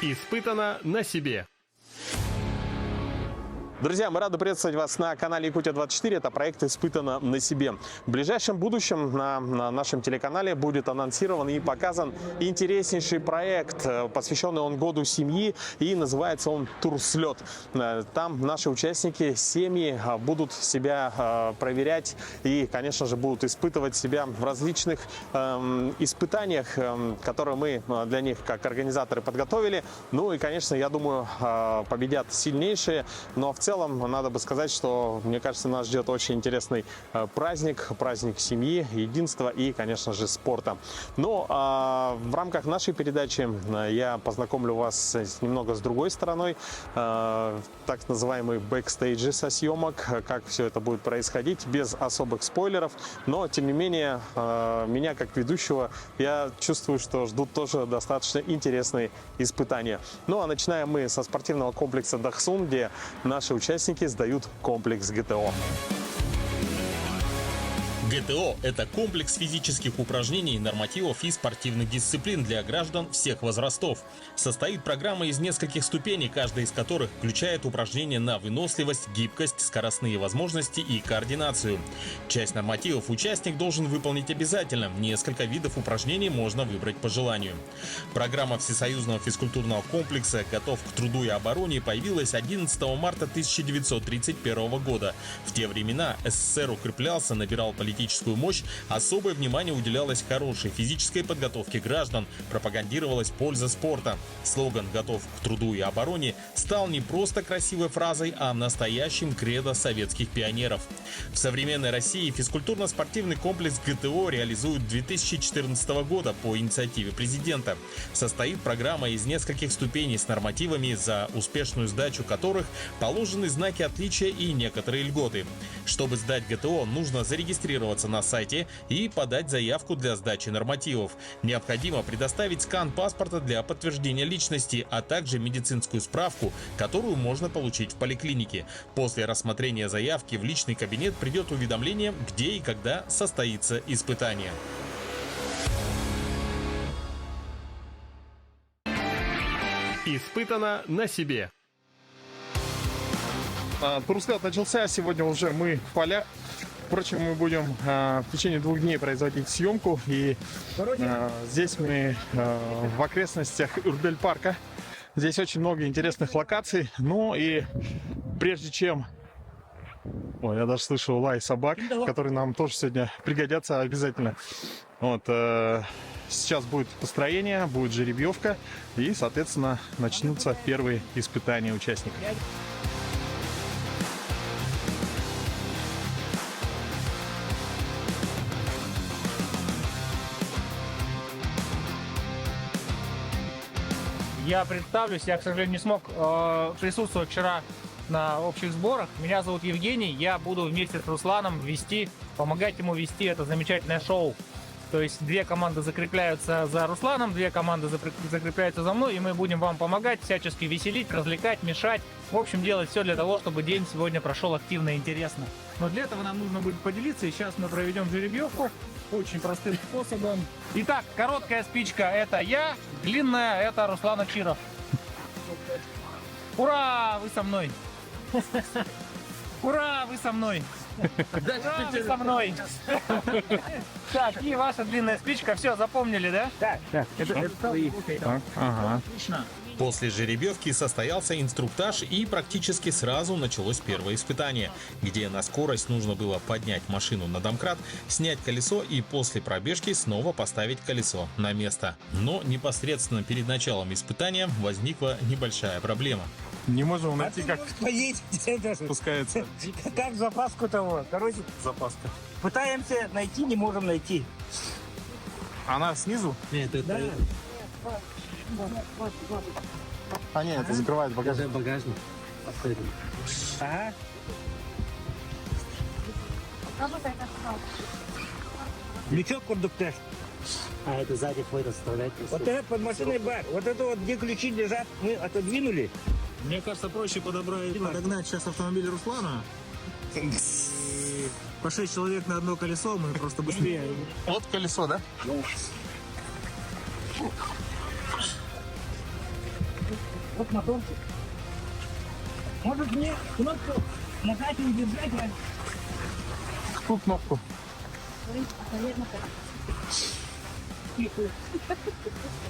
Испытано на себе. Друзья, мы рады приветствовать вас на канале Якутия-24. Это проект «Испытано на себе». В ближайшем будущем на нашем телеканале будет анонсирован и показан интереснейший проект, посвященный он году семьи, и называется он «Турслет». Там наши участники, семьи будут себя проверять и, конечно же, будут испытывать себя в различных испытаниях, которые мы для них как организаторы подготовили. Ну и, конечно, я думаю, победят сильнейшие, но в целом надо бы сказать, что, мне кажется, нас ждет очень интересный праздник семьи, единства и, конечно же, спорта. Но в рамках нашей передачи я познакомлю вас немного с другой стороной, так называемые бэкстейджи со съемок, как все это будет происходить, без особых спойлеров. Но, тем не менее, меня как ведущего, я чувствую, что ждут тоже достаточно интересные испытания. Ну а начинаем мы со спортивного комплекса Дахсун, где наши участники сдают комплекс ГТО. ГТО – это комплекс физических упражнений, нормативов и спортивных дисциплин для граждан всех возрастов. Состоит программа из нескольких ступеней, каждая из которых включает упражнения на выносливость, гибкость, скоростные возможности и координацию. Часть нормативов участник должен выполнить обязательно, несколько видов упражнений можно выбрать по желанию. Программа Всесоюзного физкультурного комплекса «Готов к труду и обороне» появилась 11 марта 1931 года. В те времена СССР укреплялся, набирал политическую мощь, особое внимание уделялось хорошей физической подготовке граждан, пропагандировалась польза спорта. Слоган «Готов к труду и обороне» стал не просто красивой фразой, а настоящим кредо советских пионеров. В современной России физкультурно-спортивный комплекс ГТО реализуют 2014 года по инициативе президента. Состоит программа из нескольких ступеней с нормативами, за успешную сдачу которых положены знаки отличия и некоторые льготы. Чтобы сдать ГТО, нужно зарегистрироваться на сайте и подать заявку для сдачи нормативов. Необходимо предоставить скан паспорта для подтверждения личности, а также медицинскую справку, которую можно получить в поликлинике. После рассмотрения заявки в личный кабинет придет уведомление, где и когда состоится испытание. Испытано на себе. Турслет начался, сегодня уже мы в полях. Впрочем, мы будем в течение 2 дней производить съемку, и здесь мы в окрестностях Урдель-парка. Здесь очень много интересных локаций. Ну и прежде чем... Ой, я даже слышу лай собак, которые нам тоже сегодня пригодятся обязательно. Вот, сейчас будет построение, будет жеребьевка, и, соответственно, начнутся первые испытания участников. Я представлюсь, я, к сожалению, не смог присутствовать вчера на общих сборах. Меня зовут Евгений, я буду вместе с Русланом помогать ему вести это замечательное шоу. То есть 2 команды закрепляются за Русланом, 2 команды закрепляются за мной, и мы будем вам помогать, всячески веселить, развлекать, мешать. В общем, делать все для того, чтобы день сегодня прошел активно и интересно. Но для этого нам нужно будет поделиться, и сейчас мы проведем жеребьевку очень простым способом. Итак, короткая спичка — это я, длинная — это Руслан Акширов. Ура, вы со мной! Ура, вы со мной! Ура, вы со мной! Так, и ваша длинная спичка, все, запомнили, да? Да. Это твои. Ага. Отлично. После жеребьевки состоялся инструктаж, и практически сразу началось первое испытание, где на скорость нужно было поднять машину на домкрат, снять колесо и после пробежки снова поставить колесо на место. Но непосредственно перед началом испытания возникла небольшая проблема. Не можем найти, как Поедете. спускается Как запаску того. Короче, запаска. пытаемся найти, не можем найти. Она снизу? Нет, это А нет, это закрывает багажник. багажник. Ага. Лючок кондуктор. А это сзади фото вставлять. Вот это под машиной бар. Вот это вот, где ключи лежат, мы отодвинули. Мне кажется, проще подогнать сейчас автомобиль Руслана. По 6 человек на одно колесо, мы просто быстрее. Вот колесо, да? Вот моторчик. Может мне кнопку нажать и удержать? Какую кнопку?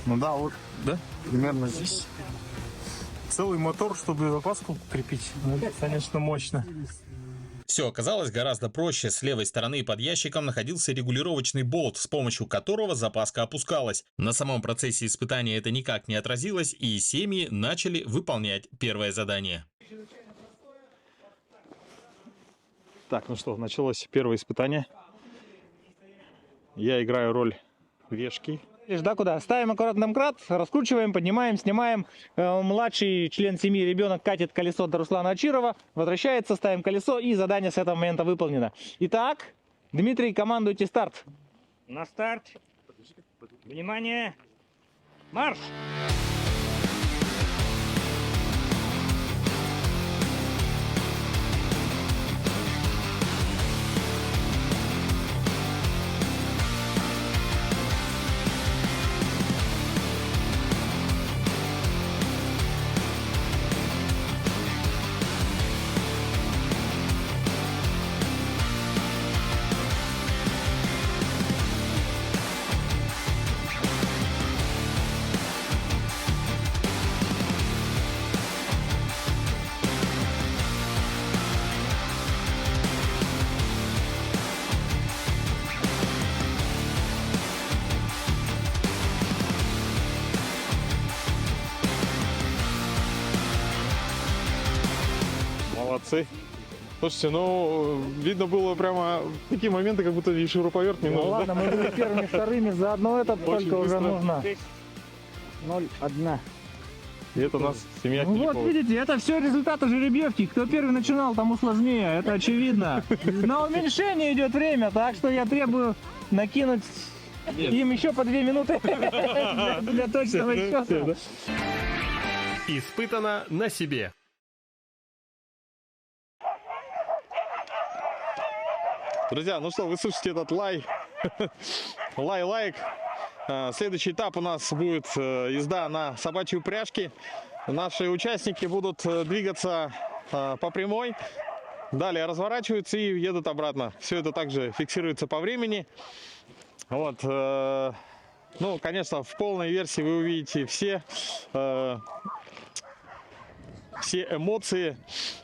Ну да, вот, да, примерно здесь. Целый мотор, чтобы запаску крепить. Ну, это, конечно, мощно. Все оказалось гораздо проще. С левой стороны под ящиком находился регулировочный болт, с помощью которого запаска опускалась. На самом процессе испытания это никак не отразилось, и семьи начали выполнять первое задание. Так, ну что, началось первое испытание. Я играю роль вешки. Да, куда? Ставим аккуратно домкрат, раскручиваем, поднимаем, снимаем. Младший член семьи, ребенок, катит колесо до Руслана Ачирова, возвращается, ставим колесо, и задание с этого момента выполнено. Итак, Дмитрий, командуйте старт. На старт. Внимание. Марш! Молодцы. Слушайте, ну, видно было прямо такие моменты, как будто и шуруповерт не Ну нужен. ладно, мы были первыми, вторыми, заодно это Очень только уже быстро. нужно. 0-1. И это у нас семья Ну вот Филипповых. видите, это все результаты жеребьевки. Кто первый начинал, тому сложнее, это очевидно. На уменьшение идет время, так что я требую накинуть им еще по 2 минуты для точного счета. Испытано на себе. Друзья, ну что, вы слышите этот лай. Лай-лайк. Следующий этап у нас будет езда на собачьей упряжке. Наши участники будут двигаться по прямой. Далее разворачиваются и едут обратно. Все это также фиксируется по времени. Вот. Ну, конечно, в полной версии вы увидите все эмоции.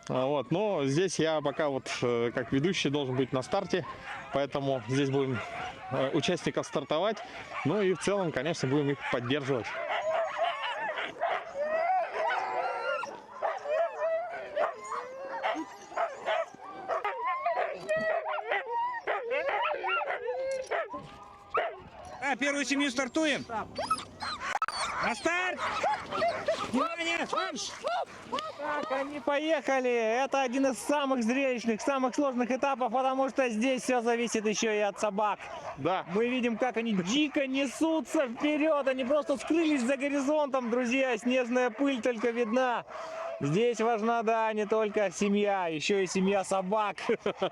Вот. Но здесь я пока вот как ведущий должен быть на старте. Поэтому здесь будем участников стартовать. Ну и в целом, конечно, будем их поддерживать. Первую семью стартуем. На старт. Внимание, марш! Так, они поехали. Это один из самых зрелищных, самых сложных этапов, потому что здесь все зависит еще и от собак. Да. Мы видим, как они дико несутся вперед. Они просто скрылись за горизонтом, друзья. Снежная пыль только видна. Здесь важна, да, не только семья, еще и семья собак.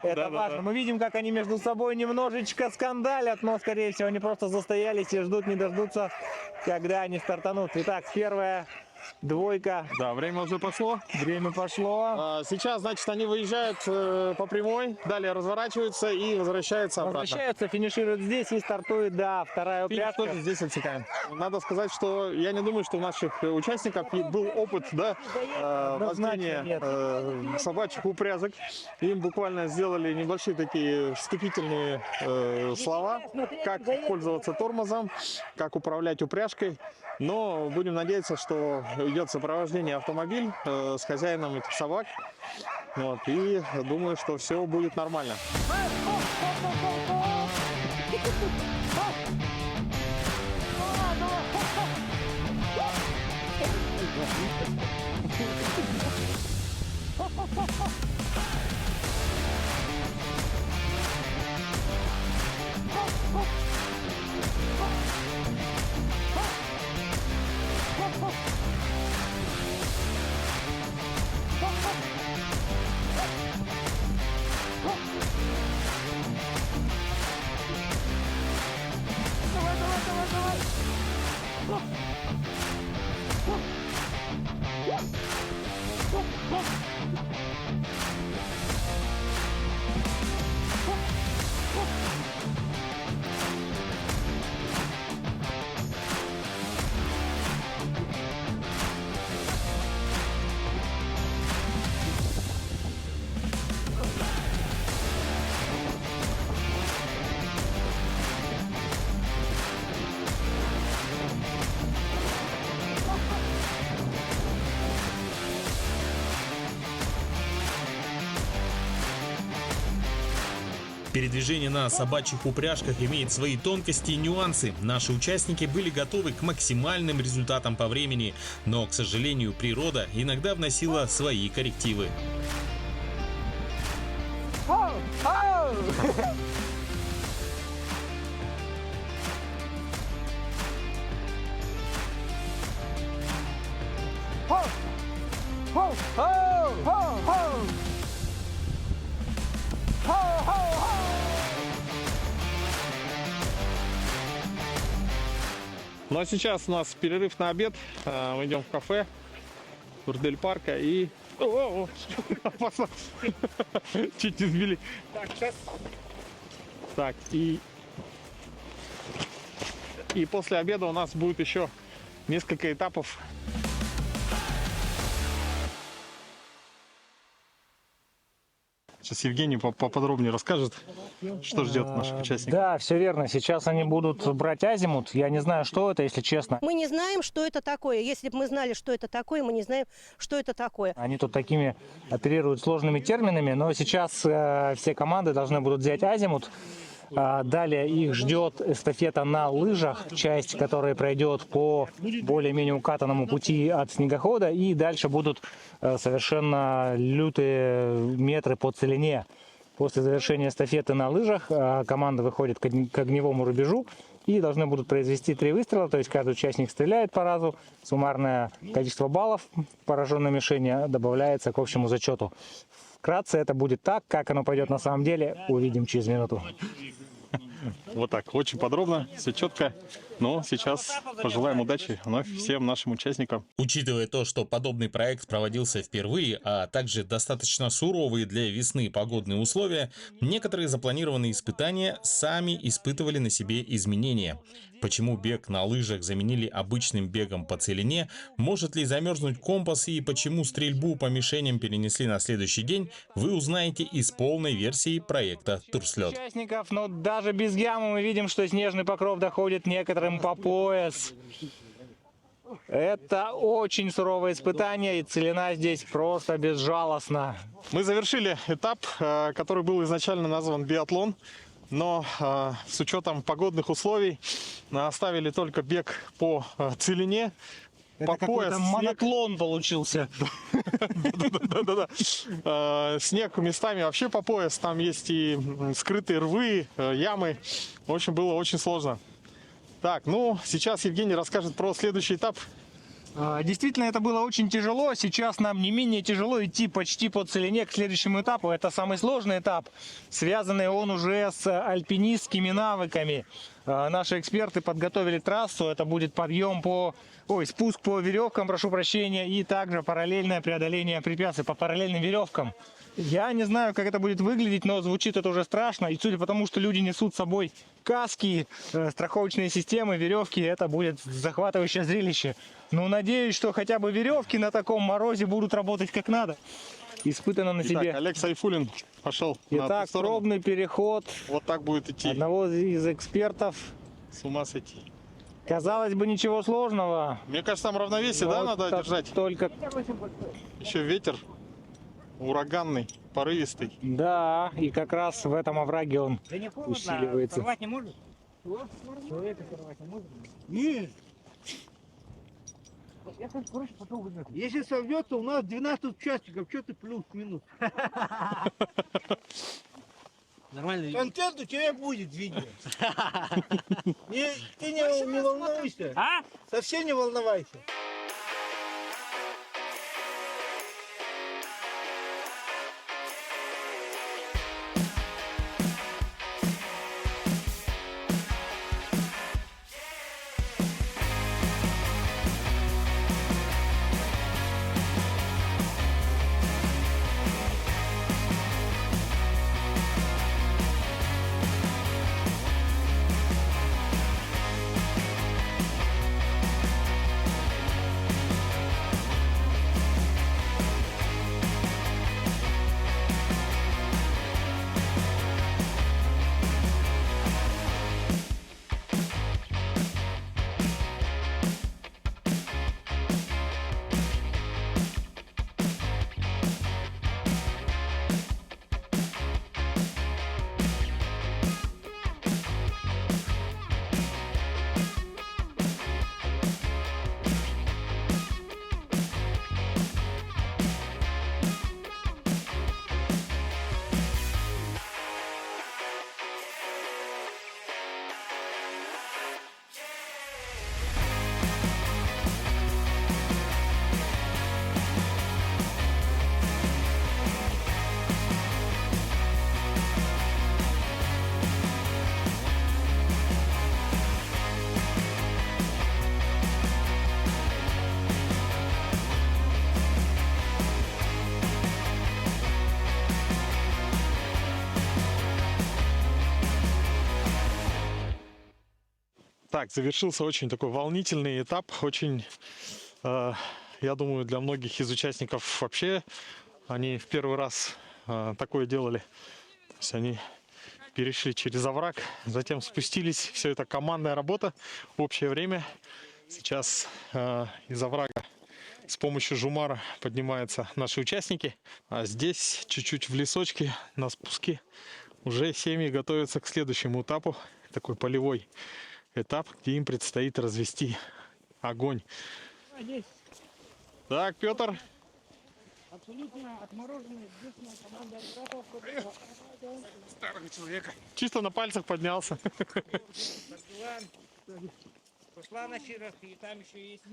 Это важно. Мы видим, как они между собой немножечко скандалят, но, скорее всего, они просто застоялись и ждут, не дождутся, когда они стартанут. Итак, первая двойка. Да, время уже пошло. Время пошло. Сейчас, значит, они выезжают по прямой, далее разворачиваются и возвращаются обратно. Возвращаются, финишируют здесь и стартует, да, вторая Финиш упряжка. тоже здесь отсекаем. Надо сказать, что я не думаю, что у наших участников был опыт, да, вождения собачьих упряжек. Им буквально сделали небольшие такие вступительные слова, как пользоваться тормозом, как управлять упряжкой. Но будем надеяться, что идет сопровождение автомобиль с хозяином этих собак. Вот, и думаю, что все будет нормально. Передвижение на собачьих упряжках имеет свои тонкости и нюансы. Наши участники были готовы к максимальным результатам по времени, но, к сожалению, природа иногда вносила свои коррективы. Ну а сейчас у нас перерыв на обед. Мы идем в кафе Урдель-парка и... О, опасно. Чуть не сбили. Так, и после обеда у нас будет еще несколько этапов. Сейчас Евгений поподробнее расскажет, что ждет наших участников. Да, все верно. Сейчас они будут брать азимут. Я не знаю, что это, если честно. Мы не знаем, что это такое. Если бы мы знали, что это такое, мы не знаем, что это такое. Они тут такими оперируют сложными терминами, но сейчас все команды должны будут взять азимут. Далее их ждет эстафета на лыжах, часть которой пройдет по более-менее укатанному пути от снегохода. И дальше будут совершенно лютые метры по целине. После завершения эстафеты на лыжах команда выходит к огневому рубежу и должны будут произвести 3 выстрела. То есть каждый участник стреляет по разу. Суммарное количество баллов пораженной мишени добавляется к общему зачету. Вкратце это будет так, как оно пойдет на самом деле, увидим через минуту. Вот так, очень подробно, все четко. Но сейчас пожелаем удачи вновь всем нашим участникам. Учитывая то, что подобный проект проводился впервые, а также достаточно суровые для весны погодные условия, некоторые запланированные испытания сами испытывали на себе изменения. Почему бег на лыжах заменили обычным бегом по целине, может ли замерзнуть компас и почему стрельбу по мишеням перенесли на следующий день, вы узнаете из полной версии проекта «Турслет». Участников, но даже без ямы мы видим, что снежный покров доходит некоторым по пояс. Это очень суровое испытание, и целина здесь просто безжалостна. Мы завершили этап, который был изначально назван биатлон. Но с учетом погодных условий оставили только бег по целине. Это какой-то моноклон получился. Да-да-да. Снег местами вообще по пояс. Там есть и скрытые рвы, ямы. В общем, было очень сложно. Так, ну, сейчас Евгений расскажет про следующий этап. Действительно, это было очень тяжело. Сейчас нам не менее тяжело идти почти по целине к следующему этапу. Это самый сложный этап, связанный он уже с альпинистскими навыками. Наши эксперты подготовили трассу. Это будет подъем спуск по веревкам, прошу прощения, и также параллельное преодоление препятствий по параллельным веревкам. Я не знаю, как это будет выглядеть, но звучит это уже страшно. И судя по тому, что люди несут с собой каски, страховочные системы, веревки, это будет захватывающее зрелище. Но надеюсь, что хотя бы веревки на таком морозе будут работать как надо. Испытано на себе. Итак, Олег Сайфуллин пошел на ту Итак, сторону. пробный переход Вот так будет идти. одного из экспертов. С ума сойти. Казалось бы, ничего сложного. Мне кажется, там равновесие, да, надо держать? Только... Еще ветер ураганный, порывистый. Да, и как раз в этом овраге он усиливается. Порвать не может? Человека порвать не может? Нет. Если сорвется, у нас 12 участников, что ты плюс-минус? Нормально. Контент у тебя будет видео. Ты не волнуйся. Совсем не волновайся. Так, завершился очень такой волнительный этап. Очень, я думаю, для многих из участников вообще они в первый раз такое делали. То есть они перешли через овраг, затем спустились. Все это командная работа, общее время. Сейчас из оврага с помощью жумара поднимаются наши участники. А здесь, чуть-чуть в лесочке, на спуске, уже семьи готовятся к следующему этапу. Такой полевой этап, где им предстоит развести огонь. Так, Петр. Абсолютно отмороженная, единственная команда этапов. Старого человека. Чисто на пальцах поднялся. Пошла на Чирах, и там еще есть.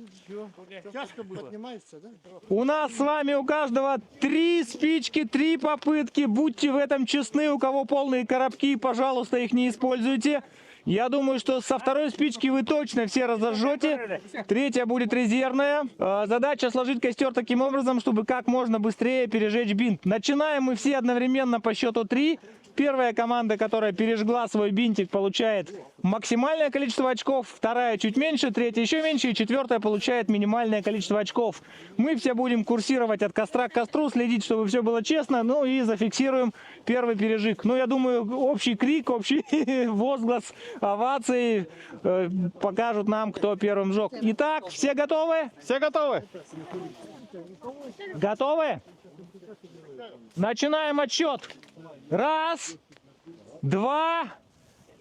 Тяжко было. Поднимается, да? У нас с вами у каждого 3 спички, 3 попытки. Будьте в этом честны. У кого полные коробки, пожалуйста, их не используйте. Я думаю, что со второй спички вы точно все разожжете. Третья будет резервная. Задача сложить костер таким образом, чтобы как можно быстрее пережечь бинт. Начинаем мы все одновременно по счету 3. Первая команда, которая пережгла свой бинтик, получает максимальное количество очков. Вторая чуть меньше, третья еще меньше. И четвертая получает минимальное количество очков. Мы все будем курсировать от костра к костру, следить, чтобы все было честно. Ну и зафиксируем первый пережиг. Ну, я думаю, общий крик, общий возглас, овации покажут нам, кто первым сжег. Итак, все готовы? Все готовы? Готовы? Начинаем отсчет. 1, 2,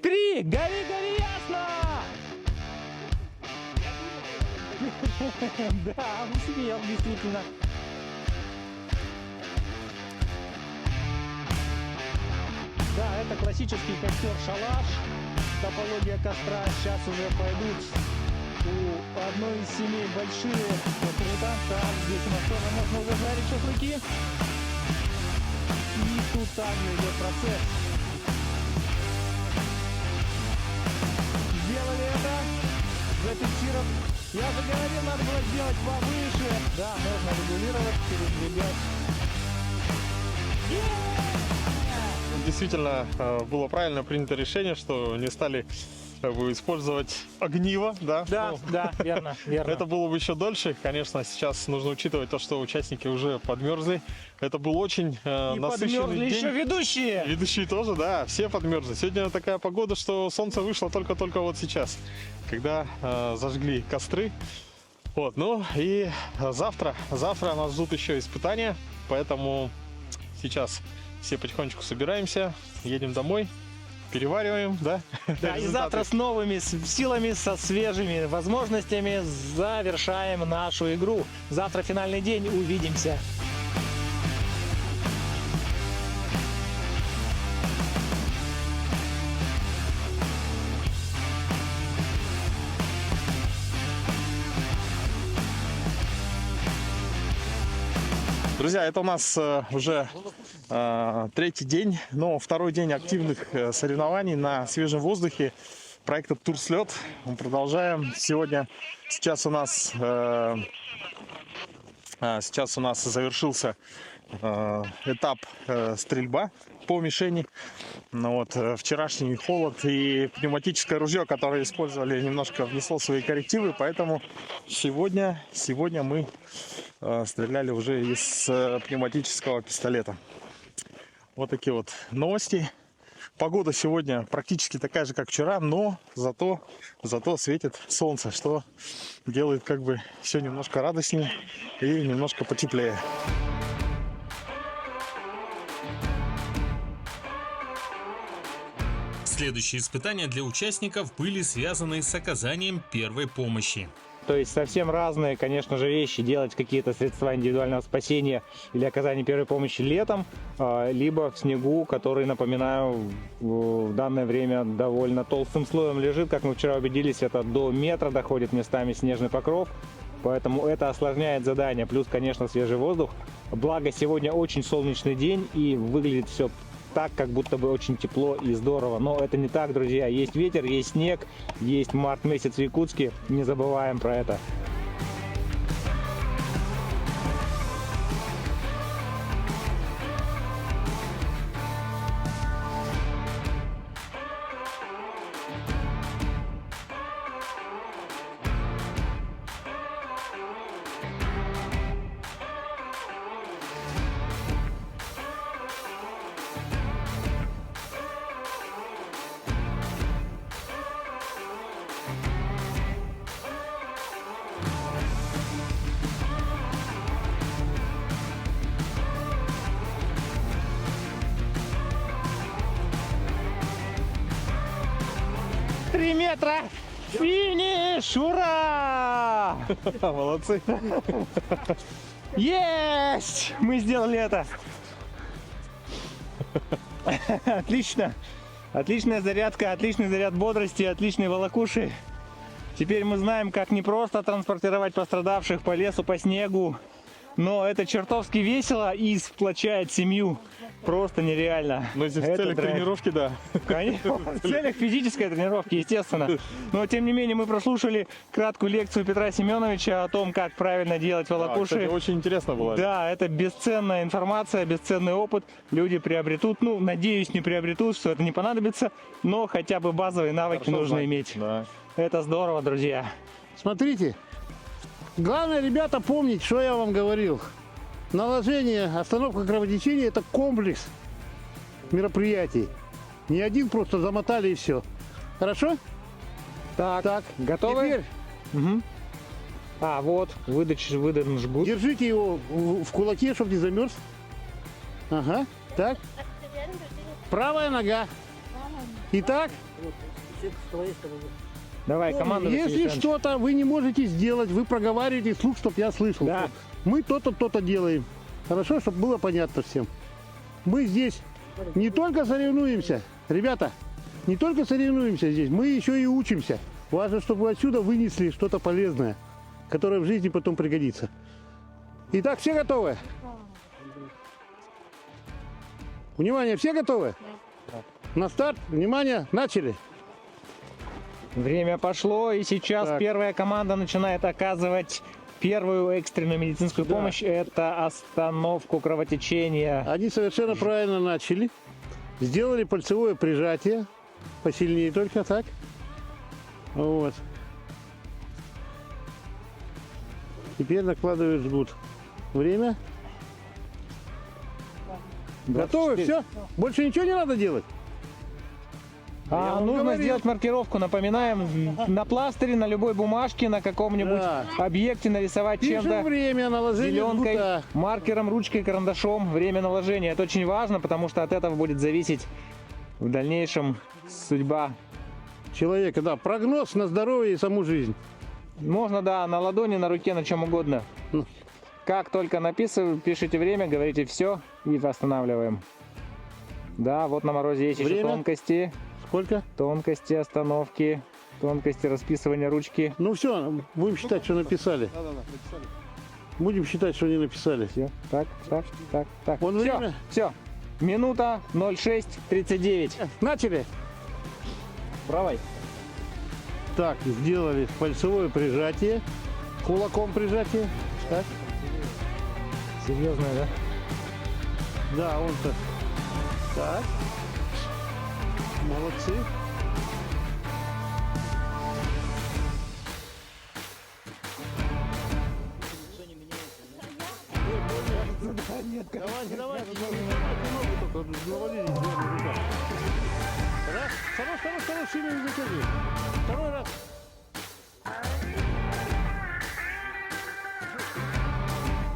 3. Гори, гори ясно! Да, успел, действительно. Да, это классический костер-шалаш. Топология костра. Сейчас уже пойдут у одной из семей большие. Круто. Так, здесь у нас тоже можно уже жарить шашлыки. И тут также идет процесс. Сделали это. Зафиксировав. Я же говорил, надо было сделать повыше. Да, можно регулировать, передвигать. Действительно, было правильно принято решение, что не стали использовать огниво, да? Да, Ну, да, верно, верно. Это было бы еще дольше. Конечно, сейчас нужно учитывать то, что участники уже подмерзли. Это был очень И насыщенный подмерзли день. еще ведущие. Ведущие тоже, да, все подмерзли. Сегодня такая погода, что солнце вышло только-только вот сейчас, когда зажгли костры. Вот, ну и завтра нас ждут еще испытания, поэтому сейчас все потихонечку собираемся, едем домой, перевариваем, да? Да, и завтра с новыми силами, со свежими возможностями завершаем нашу игру. Завтра финальный день, увидимся. Друзья, это у нас уже третий день, но второй день активных соревнований на свежем воздухе проекта Турслет. Мы продолжаем. Сейчас у нас завершился этап стрельба по мишени. Ну вот, вчерашний холод и пневматическое ружье, которое использовали, немножко внесло свои коррективы, поэтому сегодня мы стреляли уже из пневматического пистолета. Вот такие вот новости. Погода сегодня практически такая же, как вчера, но зато светит солнце, что делает как бы все немножко радостнее и немножко потеплее. Следующие испытания для участников были связаны с оказанием первой помощи. То есть совсем разные, конечно же, вещи. Делать какие-то средства индивидуального спасения или оказания первой помощи летом, либо в снегу, который, напоминаю, в данное время довольно толстым слоем лежит. Как мы вчера убедились, это до метра доходит местами снежный покров. Поэтому это осложняет задание. Плюс, конечно, свежий воздух. Благо, сегодня очень солнечный день и выглядит все так, как будто бы очень тепло и здорово. Но это не так, друзья. Есть ветер, есть снег, есть март месяц в Якутске. Не забываем про это. 3 метра! Финиш! Ура! Молодцы. Есть! Мы сделали это! Отлично! Отличная зарядка, отличный заряд бодрости, отличные волокуши. Теперь мы знаем, как не просто транспортировать пострадавших по лесу, по снегу, но это чертовски весело и сплочает семью. Просто нереально. Но здесь в Это целях драйв. тренировки, да. Конечно, в целях физической тренировки, естественно. Но, тем не менее, мы прослушали краткую лекцию Петра Семеновича о том, как правильно делать Да, волокуши. кстати, очень интересно было. Да, это бесценная информация, бесценный опыт. Люди приобретут, ну, надеюсь, не приобретут, что это не понадобится, но хотя бы базовые навыки Хорошо нужно знать. иметь. Да. Это здорово, друзья. Смотрите, главное, ребята, помнить, что я вам говорил. Наложение, остановка кровотечения – это комплекс мероприятий. Не один просто замотали и все. Хорошо? Так, готовы? Теперь Мгм. А, вот, выдан жгут. держите его в кулаке, чтобы не замерз. Ага, так. Правая нога. Итак, Давай, команда. если что-то вы не можете сделать, вы проговариваете вслух, чтобы я слышал. Да. Мы то-то, то-то делаем. Хорошо, чтобы было понятно всем. Мы здесь не только соревнуемся, ребята, не только соревнуемся здесь, мы еще и учимся. Важно, чтобы вы отсюда вынесли что-то полезное, которое в жизни потом пригодится. Итак, все готовы? Внимание, все готовы? На старт, внимание, начали. Время пошло, и сейчас Так. первая команда начинает оказывать первую экстренную медицинскую Да. помощь. Это остановку кровотечения. Они совершенно правильно начали. Сделали пальцевое прижатие. Посильнее только так. Вот. Теперь накладывают жгут. Время. Готовы? 24. Все? Больше ничего не надо делать? Я вам Нужно говорил. сделать маркировку. Напоминаем, на пластыре, на любой бумажке, на каком-нибудь Да. объекте нарисовать Пишем чем-то. время наложения Зеленкой, жгута. маркером, ручкой, карандашом, время наложения. Это очень важно, потому что от этого будет зависеть в дальнейшем судьба. Человека, да. Прогноз на здоровье и саму жизнь. Можно, да, на ладони, на руке, на чем угодно. Ну. Как только пишите время, говорите все и восстанавливаем. Да, вот на морозе есть еще Время? тонкости, Сколько? остановки, тонкости расписывания ручки. Ну все, будем считать, что написали. Будем считать, что они написали. Все, так. Вон Все, время. все. Минута 06:39. Начали. Правой. Так, сделали пальцевое прижатие. Кулаком прижатие. Так. Серьезная, да? Да, он-то. Так. Молодцы. Давайте, давайте. Ногу только навалились, сделали рука. Раз. Второй, сильно не затягивай. Второй раз.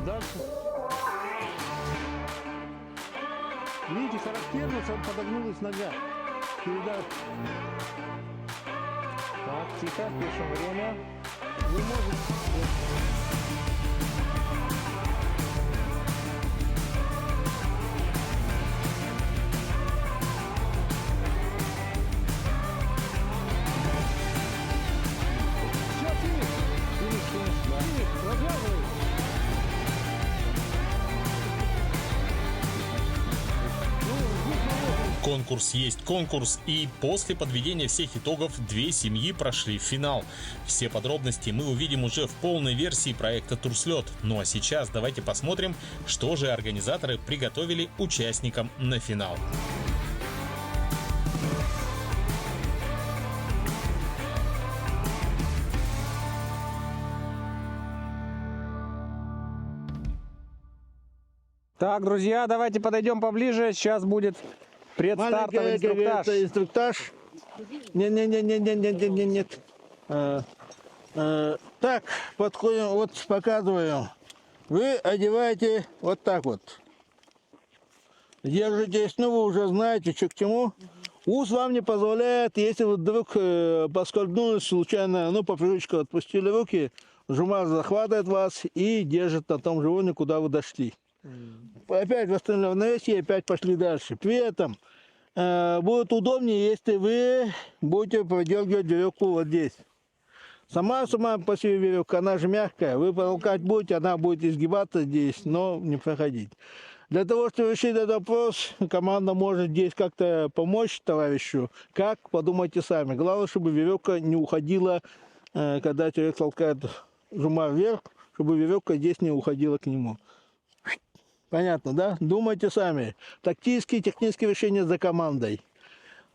Дальше. Видите, характерно, что подогнулась нога. Передать. Так, тихо, пишем время. Вы можете. Все, финиш. Финиш, развязывай. Конкурс есть конкурс, и после подведения всех итогов 2 семьи прошли в финал. Все подробности мы увидим уже в полной версии проекта «Турслет». Ну а сейчас давайте посмотрим, что же организаторы приготовили участникам на финал. Так, друзья, давайте подойдем поближе. Сейчас будет предстартовый инструктаж. Инструктаж. Нет. Так, подходим, вот показываю. Вы одеваете вот так вот. Держитесь, ну вы уже знаете, что к чему. УЗ вам не позволяет, если вы вдруг поскользнулись случайно, ну, по привычке отпустили руки, жумар захватывает вас и держит на том же уровне, куда вы дошли. Опять восстановили равновесие и опять пошли дальше. При этом будет удобнее, если вы будете продергивать веревку вот здесь. Сама по себе веревка, она же мягкая. Вы толкать будете, она будет изгибаться здесь, но не проходить. Для того, чтобы решить этот вопрос, команда может здесь как-то помочь товарищу. Как? Подумайте сами. Главное, чтобы веревка не уходила, когда человек толкает жума вверх, чтобы веревка здесь не уходила к нему. Понятно, да? Думайте сами. Тактические, технические решения за командой.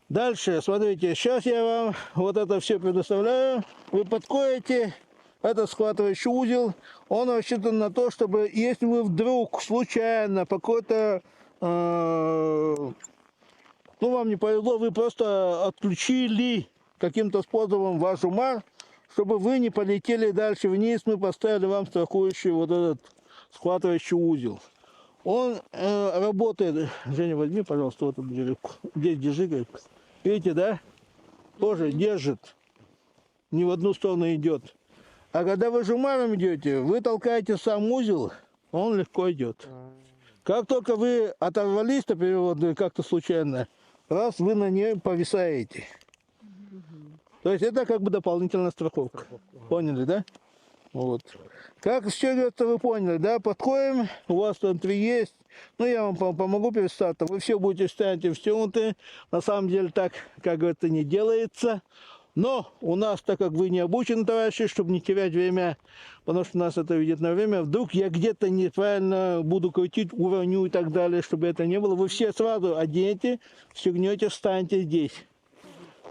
Дальше, смотрите, сейчас я вам вот это все предоставляю. Вы подходите, это схватывающий узел. Он рассчитан на то, чтобы, если вы вдруг случайно по какой-то, ну, вам не повезло, вы просто отключили каким-то способом ваш жумар, чтобы вы не полетели дальше вниз, мы поставили вам страхующий вот этот схватывающий узел. Он работает. Женя, возьми, пожалуйста, вот эту веревку. Здесь держи, говорит. Видите, да? Тоже держит. Не в одну сторону идет. А когда вы жумаром идете, вы толкаете сам узел, он легко идет. Как только вы оторвались на переводу как-то случайно, раз вы на ней повисаете. То есть это как бы дополнительная страховка. Поняли, да? Вот. Как стегиваться, вы поняли, да? Подходим, у вас там 3 есть. Ну, я вам помогу перестаться. Вы все будете стоять и встегнуты. На самом деле так, как это не делается. Но у нас, так как вы не обучены, товарищи, чтобы не терять время, потому что нас это видит на время, вдруг я где-то неправильно буду крутить, уроню и так далее, чтобы это не было. Вы все сразу оденете, стегнете, встаньте здесь.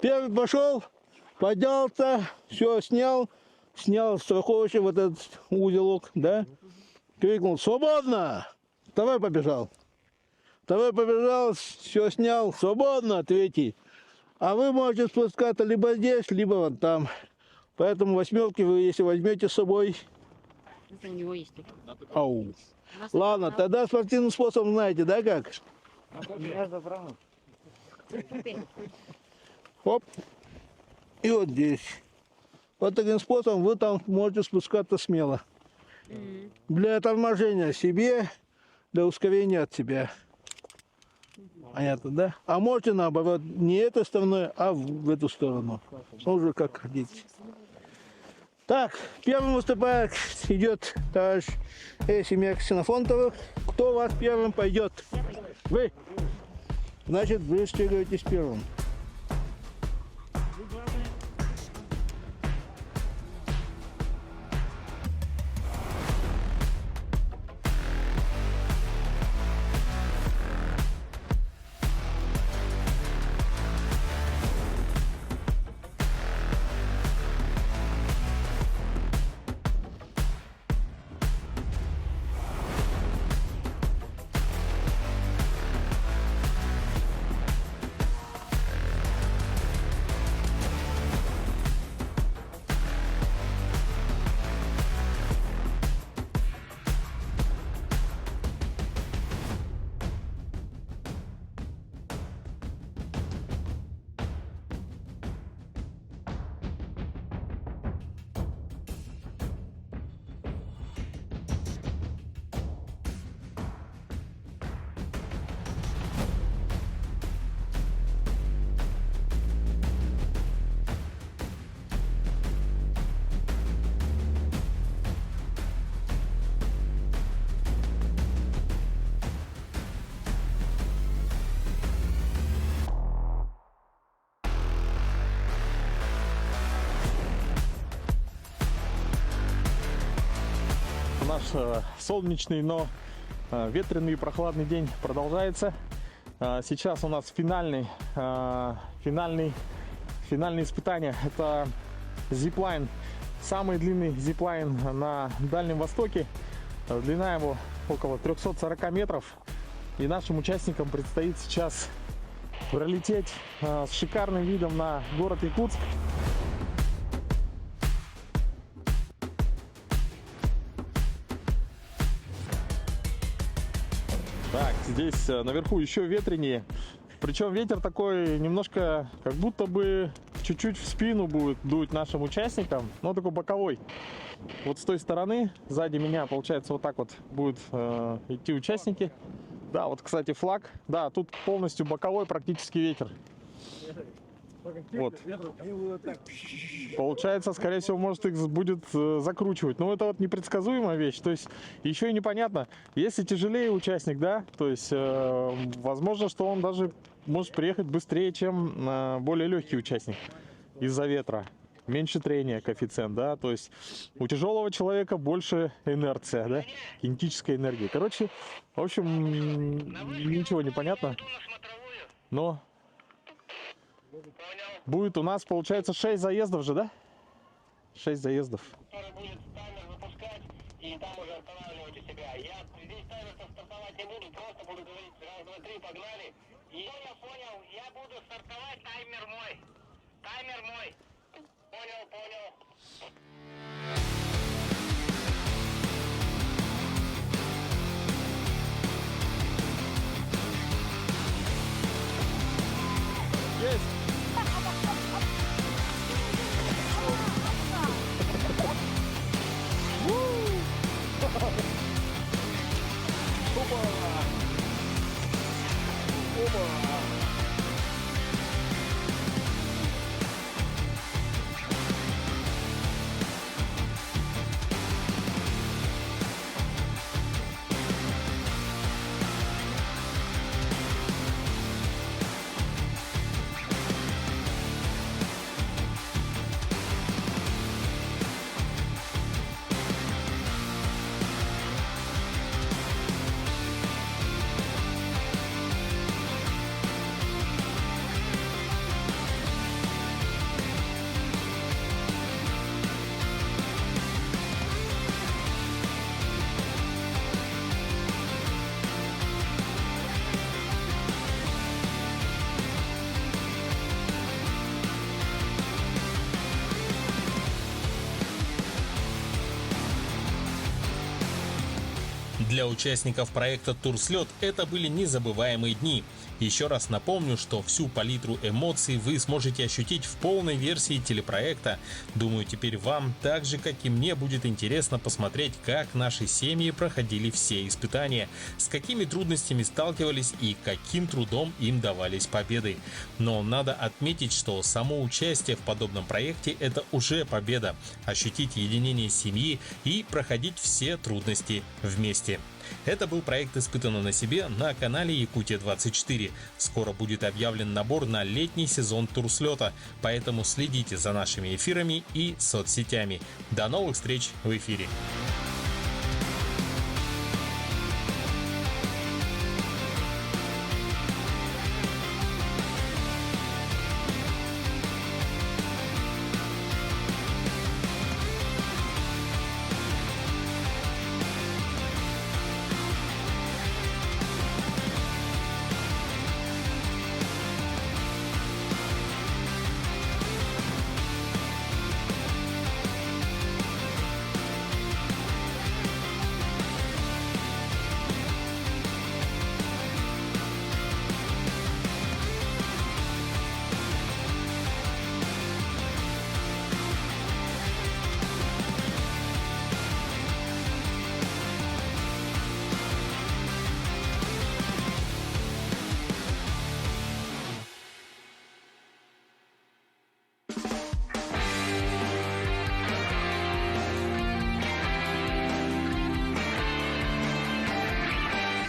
Первый пошел, поднялся, все снял. Снял страховочный вот этот узелок, да? Крикнул: свободно! Второй побежал. Второй побежал, все снял, свободно, третий. А вы можете спускаться либо здесь, либо вон там. Поэтому восьмерки вы, если возьмете с собой... У него есть. Ау. Ладно, тогда спортивным способом знаете, да, как? Хоп. И вот здесь. Вот таким способом вы там можете спускаться смело. Для торможения себе, для ускорения от себя. Понятно, да? А можете наоборот, не этой стороной, а в эту сторону. Уже как хотите. Так, первым выступает, идет товарищ семья Ксенофонтовых. Кто у вас первым пойдет? Вы. Значит, вы стегаетесь первым. Наш солнечный, но ветреный и прохладный день продолжается. Сейчас у нас финальные испытания. Это зиплайн. Самый длинный зиплайн на Дальнем Востоке. Длина его около 340 метров. И нашим участникам предстоит сейчас пролететь с шикарным видом на город Якутск. Так, здесь наверху еще ветренее. Причем ветер такой немножко, как будто бы чуть-чуть в спину будет дуть нашим участникам, но такой боковой. Вот с той стороны, сзади меня, получается, вот так вот будут идти участники. Да, вот, кстати, флаг. Да, тут полностью боковой практически ветер. Вот. Получается, скорее всего, может, их будет закручивать. Но это вот непредсказуемая вещь. То есть еще и непонятно, если тяжелее участник, да, то есть возможно, что он даже может приехать быстрее, чем более легкий участник из-за ветра. Меньше трения коэффициент, да, то есть у тяжелого человека больше инерция, да, кинетическая энергия. Короче, в общем, ничего не понятно, но будет у нас, получается, 6 заездов же, да? 6 заездов. Будет таймер запускать, и там уже останавливайте себя. Я здесь таймер стартовать не буду, просто буду говорить раз, два, три, погнали. И я понял, я буду стартовать, таймер мой. Таймер мой. Понял, понял. Есть! Для участников проекта «Турслет» это были незабываемые дни. Еще раз напомню, что всю палитру эмоций вы сможете ощутить в полной версии телепроекта. Думаю, теперь вам, так же как и мне, будет интересно посмотреть, как наши семьи проходили все испытания, с какими трудностями сталкивались и каким трудом им давались победы. Но надо отметить, что само участие в подобном проекте – это уже победа. Ощутить единение семьи и проходить все трудности вместе. Это был проект «Испытано на себе» на канале Якутия-24. Скоро будет объявлен набор на летний сезон турслета, поэтому следите за нашими эфирами и соцсетями. До новых встреч в эфире!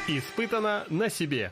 Испытано на себе.